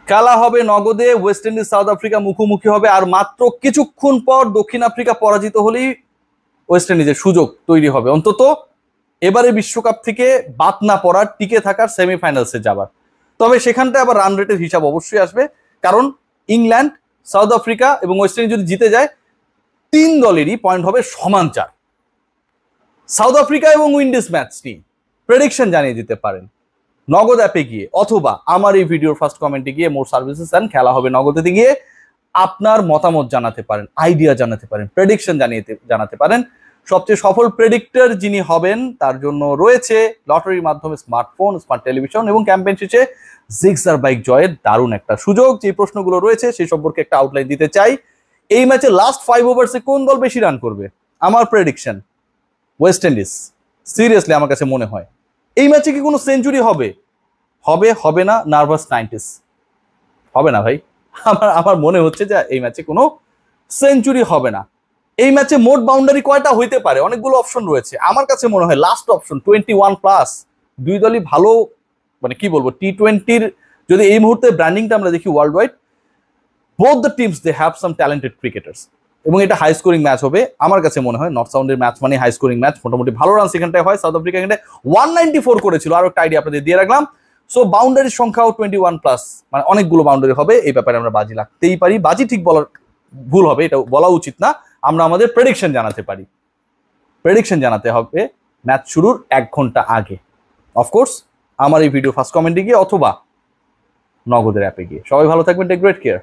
খেলা হবে নগদে, ওয়েস্ট ইন্ডিজ সাউথ আফ্রিকা মুখোমুখি হবে, আর মাত্র কিছুক্ষণ পর দক্ষিণ আফ্রিকা পরাজিত হলেই ওয়েস্ট ইন্ডিজের সুযোগ তৈরি হবে অন্তত এবারে বিশ্বকাপ থেকে বাদ না পড়ার, টিকে থাকার, সেমিফাইনালসে যাবার। তবে সেখানটায় আবার রান রেটের হিসাব অবশ্যই আসবে, কারণ ইংল্যান্ড, সাউথ আফ্রিকা এবং ওয়েস্ট ইন্ডিজ যদি জিতে যায় 3 দলেরই পয়েন্ট হবে সমান 4। সাউথ আফ্রিকা এবং উইন্ডিজ ম্যাচটি প্রেডিকশন জানিয়ে দিতে পারেন নগদ অ্যাপে গিয়ে, অথবা আমার এই ভিডিওর ফার্স্ট কমেন্টে গিয়ে মোর সার্ভিসেস অ্যান্ড খেলা হবে নগদেতে গিয়ে আপনার মতামত জানাতে পারেন, আইডিয়া জানাতে পারেন, প্রেডিকশন জানাতে পারেন। সবচেয়ে সফল প্রেডিক্টর যিনি হবেন তার জন্য রয়েছে লটারির মাধ্যমে স্মার্টফোন, স্মার্ট টেলিভিশন এবং ক্যাম্পেইন শেষে জিক্সার বাইক জয়ের দারুণ একটা সুযোগ। যে প্রশ্নগুলো রয়েছে সেই সম্পর্কে একটা আউটলাইন দিতে চাই। এই ম্যাচে লাস্ট 5 ওভার্সে কোন দল বেশি রান করবে? আমার প্রেডিকশন ওয়েস্ট ইন্ডিজ। সিরিয়াসলি আমার কাছে মনে হয় এই ম্যাচে কি কোনো সেঞ্চুরি হবে? হবে না, নার্ভাস 90s হবে না ভাই। আমার মনে হচ্ছে যে এই ম্যাচে কোনো সেঞ্চুরি হবে না। এই ম্যাচে মোট বাউন্ডারি কয়টা হইতে পারে? অনেকগুলো অপশন রয়েছে। আমার কাছে মনে হয় লাস্ট অপশন 21+। দুই দলই ভালো, মানে কি বলবো, টি-20-র যদি এই মুহূর্তে ব্র্যান্ডিংটা আমরা দেখি world wide, both the teams they have some talented cricketers, এবং এটা হাই স্কোরিং ম্যাচ হবে। আমার কাছে মনে হয় নর্থ সাউন্ডের ম্যাচ মানে হাই স্কোরিং ম্যাচ, মোটামুটি ভালো রান সেখানটায় হয়। সাউথ আফ্রিকা এখানে 194 করেছিল, আরো একটা আইডিয়া আপনাদের দিয়ে রাখলাম। সো বাউন্ডারির সংখ্যাও 21+, মানে অনেকগুলো বাউন্ডারি হবে। এই ব্যাপারে আমরা বাজি লাগতেই পারি। বাজি ঠিক বলার ভুল হবে, এটা বলা উচিত না। আমরা আমাদের প্রেডিকশন জানাতে পারি। প্রেডিকশন জানাতে হবে ম্যাচ শুরুর 1 ঘন্টা আগে, অফকোর্স আমার এই ভিডিও ফার্স্ট কমেন্টে গিয়ে অথবা নগদের অ্যাপে গিয়ে। সবাই ভালো থাকবেন, টেক গ্রেট কেয়ার।